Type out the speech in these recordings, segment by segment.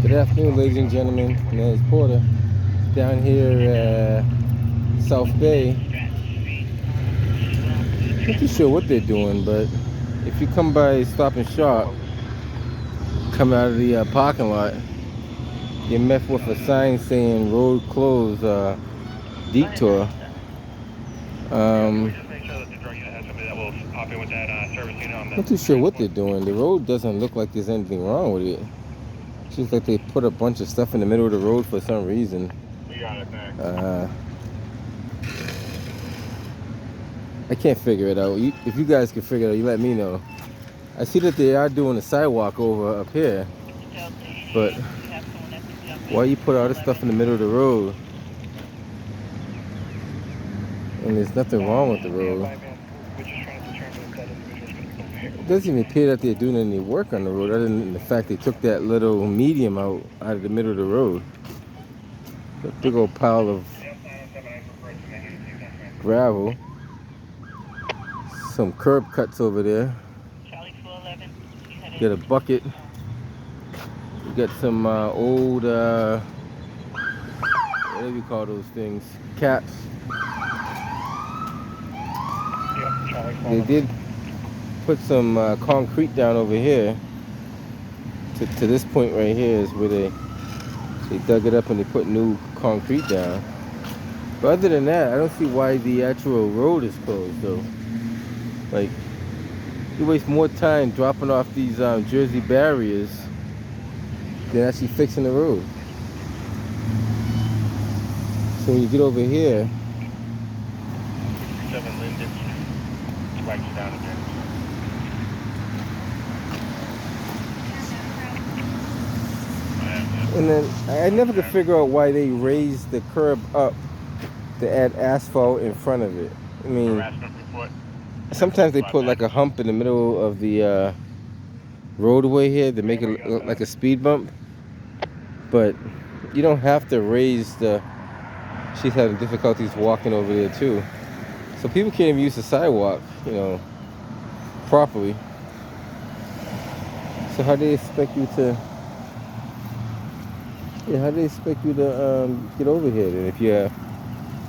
Good afternoon, ladies and gentlemen. My name is Porter. Down here South Bay. Not too sure what they're doing, but if you come by Stop and Shop, come out of the parking lot, you're met with a sign saying road closed, detour. Not too sure what they're doing. The road doesn't look like there's anything wrong with it. It seems like they put a bunch of stuff in the middle of the road for some reason. I can't figure it out. If you guys can figure it out, you let me know. I see that they are doing a sidewalk over up here, but why you put all this stuff in the middle of the road? And there's nothing wrong with the road. It doesn't even appear that they're doing any work on the road, other than the fact they took that little medium out of the middle of the road. A big old pile of gravel. Some curb cuts over there. Get a bucket. You got some old, what do you call those things? Caps. They did put some concrete down over here. To this point right here is where they dug it up and they put new concrete down. But other than that, I don't see why the actual road is closed though. Like, you waste more time dropping off these Jersey barriers than actually fixing the road. So when you get over here, and then I never could figure out why they raised the curb up to add asphalt in front of it. I mean, sometimes they put like a hump in the middle of the roadway here to make it look like a speed bump, but you don't have to raise the. She's having difficulties walking over there too, so people can't even use the sidewalk, properly. So how do they expect you to? Yeah, how do they expect you to get over here then if you're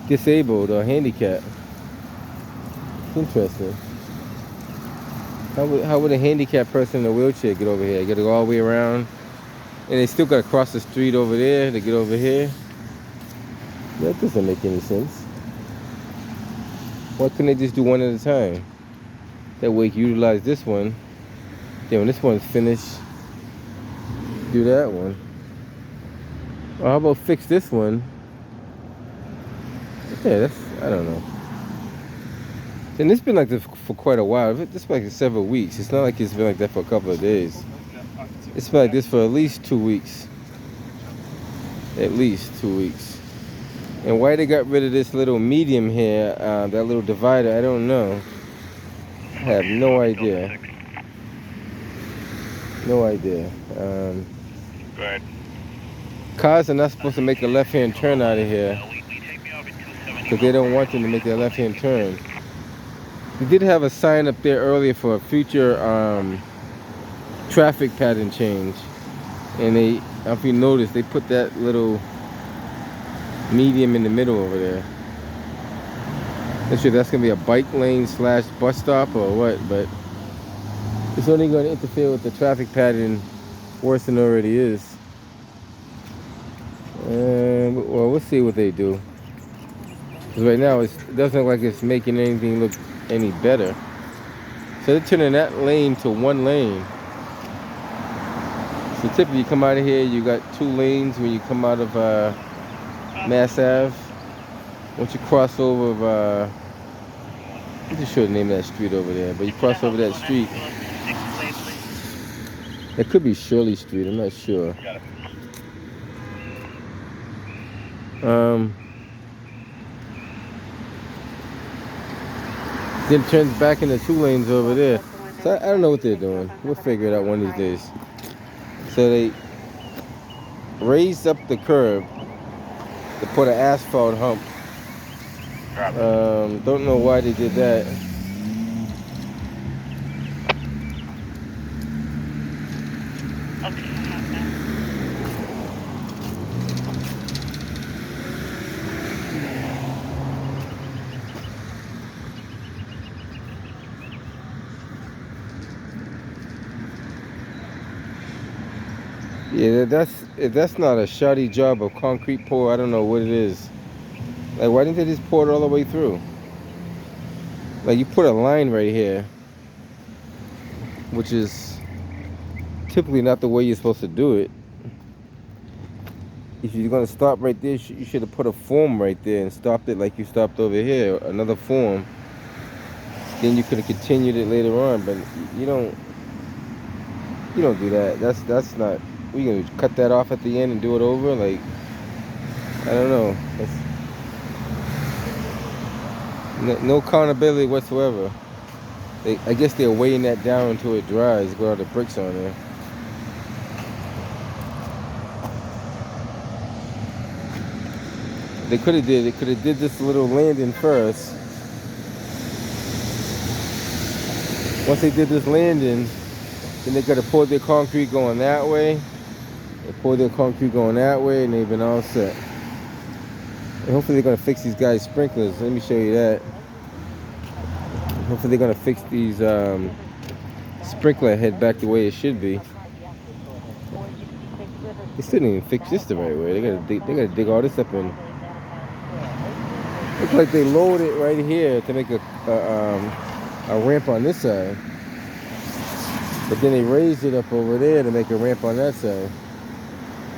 disabled or handicapped? It's interesting. How would a handicapped person in a wheelchair get over here? You gotta go all the way around, and they still gotta cross the street over there to get over here. That doesn't make any sense. Why couldn't they just do one at a time? That way you can utilize this one. Then when this one's finished, do that one. Or how about fix this one? Yeah, I don't know. And it's been like this for quite a while. It's been like several weeks. It's not like it's been like that for a couple of days. It's been like this for at least 2 weeks. At least 2 weeks. And why they got rid of this little medium here, that little divider, I don't know. I have no idea. No idea. Go ahead. Cars are not supposed to make a left-hand turn out of here because they don't want them to make their left-hand turn. They did have a sign up there earlier for a future traffic pattern change, and if you notice, they put that little medium in the middle over there. Not sure if that's gonna be a bike lane / bus stop or what, but it's only going to interfere with the traffic pattern worse than it already is. Well, we'll see what they do. Because right now it doesn't look like it's making anything look any better. So they're turning that lane to one lane. So typically you come out of here, you got 2 lanes when you come out of Mass Ave. Once you cross over, I'm just sure the name of that street over there, but you cross over that street. It could be Shirley Street, I'm not sure. Then it turns back into 2 lanes over there. So I don't know what they're doing. We'll figure it out one of these days. So they raised up the curb to put an asphalt hump. Don't know why they did that. Yeah, if that's not a shoddy job of concrete pour, I don't know what it is. Like, why didn't they just pour it all the way through? Like, you put a line right here, which is typically not the way you're supposed to do it. If you're gonna stop right there, you should have put a form right there and stopped it like you stopped over here, another form. Then you could have continued it later on, but you don't. You don't do that. That's not. We gonna cut that off at the end and do it over? Like, I don't know. No accountability whatsoever. I guess they're weighing that down until it dries. Got all the bricks on there. They could have did this little landing first. Once they did this landing, then they could have poured their concrete going that way. They poured their concrete going that way, and they've been all set. And hopefully they're gonna fix these guys' sprinklers. Let me show you that. Hopefully they're gonna fix these sprinkler head back the way it should be. They still didn't even fix this the right way. They gotta dig all this up and. Looks like they lowered it right here to make a ramp on this side. But then they raised it up over there to make a ramp on that side.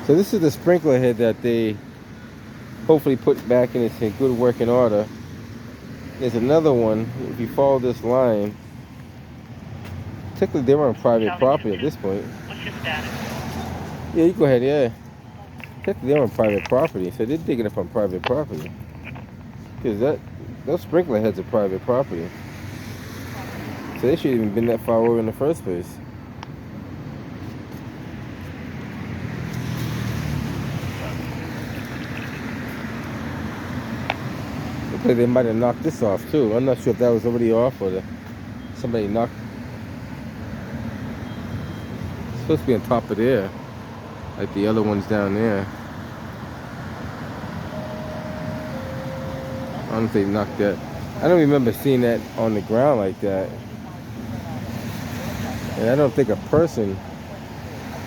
So this is the sprinkler head that they hopefully put back in its good working order. There's another one. If you follow this line, technically they're on private property at this point. What's your status? Yeah, you go ahead, yeah. Technically they're on private property, so they're digging up on private property. Because those sprinkler heads are private property. So they shouldn't even been that far over in the first place. Looks like they might have knocked this off too. I'm not sure if that was already off or somebody knocked. It's supposed to be on top of there, like the other ones down there. I don't know if they knocked that. I don't remember seeing that on the ground like that. And I don't think a person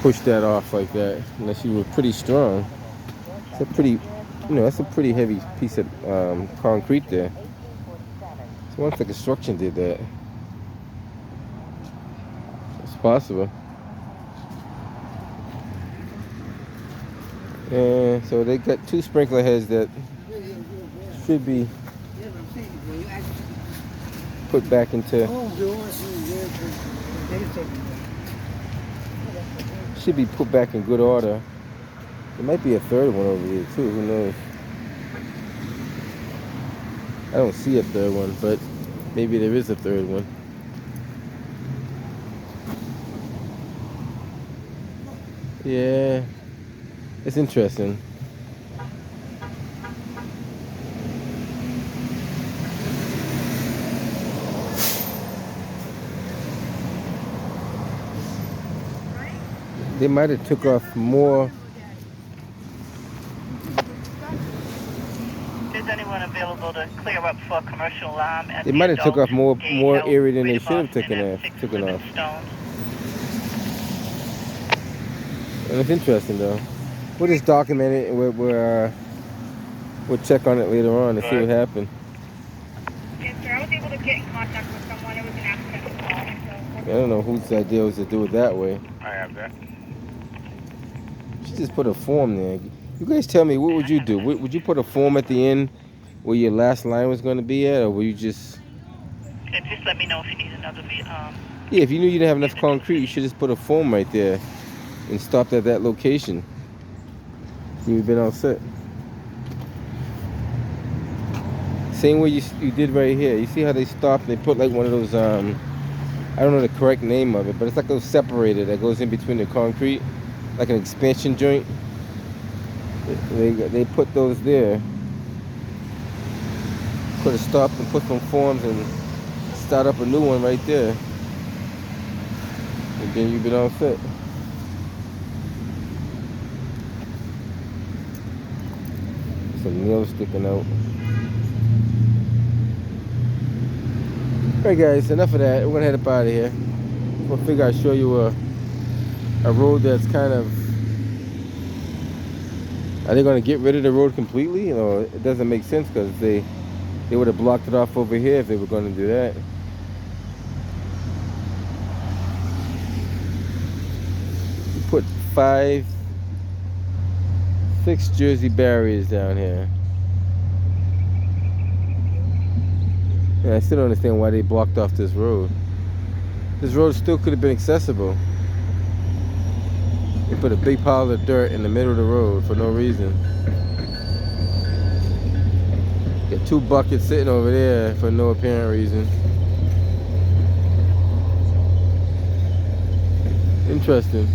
pushed that off like that unless you were pretty strong. It's a pretty, that's a pretty heavy piece of concrete there. So I wonder if the construction did that. It's possible. And so they got two sprinkler heads that should be put back into in good order. There might be a third one over here too, who knows? I don't see a third one, but maybe there is a third one. Yeah, it's interesting. They might have took off more. Is anyone available to clear up for commercial alarm? They might have took off more area than they should have taken off. And it's interesting though. We'll just document it and we'll check on it later on to see what happened. Yes, sir. I was able to get in contact with someone. It was an accidental call. So. I don't know whose idea was to do it that way. I have that. You just put a form there. You guys tell me, what would you do? Would you put a form at the end where your last line was going to be at, or would you just... And just let me know if you need another... Yeah, if you knew you didn't have enough concrete, you should just put a form right there and stopped at that location. You've been all set. Same way you did right here. You see how they stopped and they put like one of those, I don't know the correct name of it, but it's like a separator that goes in between the concrete, like an expansion joint. They put those there. Could have stopped and put some forms and start up a new one right there. And then you've been all set. Some nails sticking out. Alright guys, enough of that. We're gonna head up out of here. We'll figure I'll show you a road that's kind of Are they gonna get rid of the road completely? You know, it doesn't make sense because they would have blocked it off over here if they were gonna do that. You put 6 Jersey barriers down here. And I still don't understand why they blocked off this road. This road still could have been accessible. They put a big pile of dirt in the middle of the road for no reason. Got 2 buckets sitting over there for no apparent reason. Interesting.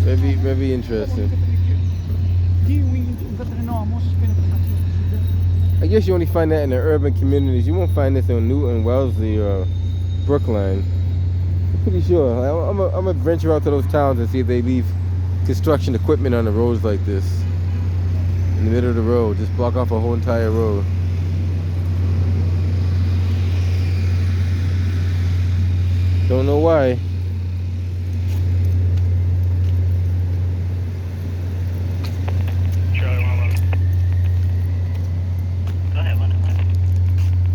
Very, very interesting. I guess you only find that in the urban communities. You won't find this in Newton, Wellesley, or Brookline. I'm pretty sure. I'm gonna venture out to those towns and see if they leave construction equipment on the roads like this. In the middle of the road. Just block off a whole entire road. Don't know why.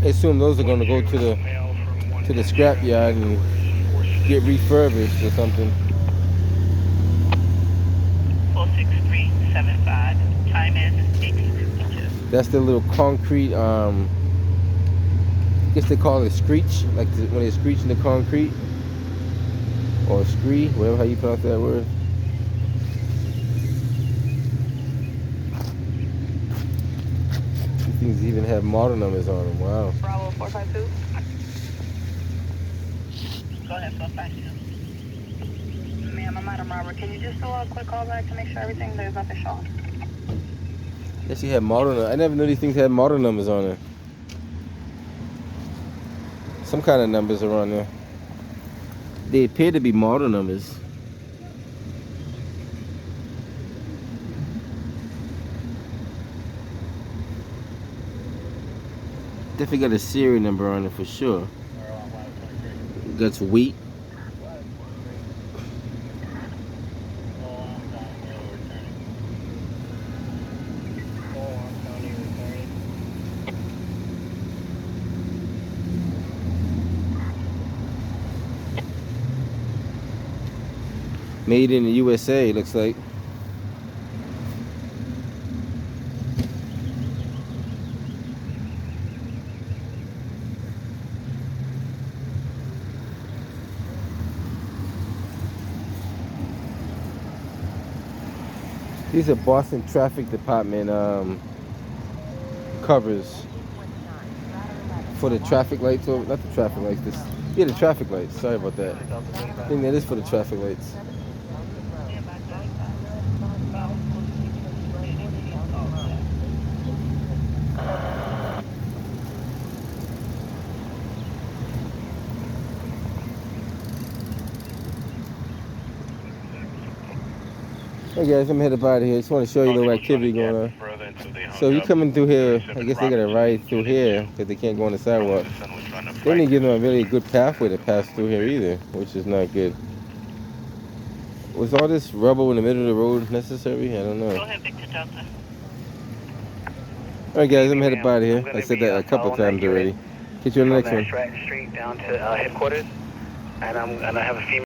I assume those are gonna go to the scrap yard and get refurbished or something. 46375. Time is 8:52. That's the little concrete. I guess they call it a screech, like when they're screeching the concrete, or scree, whatever how you pronounce that word. These things even have model numbers on them. Wow. Bravo 452. Go ahead, 452. Ma'am, I'm Madam Robert. Can you just do a quick call back to make sure there's nothing showing? Yes, you have model numbers. I never knew these things had model numbers on it. Some kind of numbers are on there. They appear to be model numbers. Definitely got a serial number on it for sure. That's wheat. Made in the USA, looks like. These are Boston Traffic Department covers for the traffic lights, or not the traffic lights. Yeah, the traffic lights. Sorry about that. I think that is for the traffic lights. Hey guys, I'm headed out of here. Just want to show you a little activity going on. So you coming through here, I guess they gotta ride through here because they can't go on the sidewalk. They didn't give them a really good pathway to pass through here either, which is not good. Was all this rubble in the middle of the road necessary? I don't know. Go ahead, Victor Delta. Alright guys, I'm headed out of here. I said that a couple times already. Catch you on the next one. Street down to headquarters, and I have a female.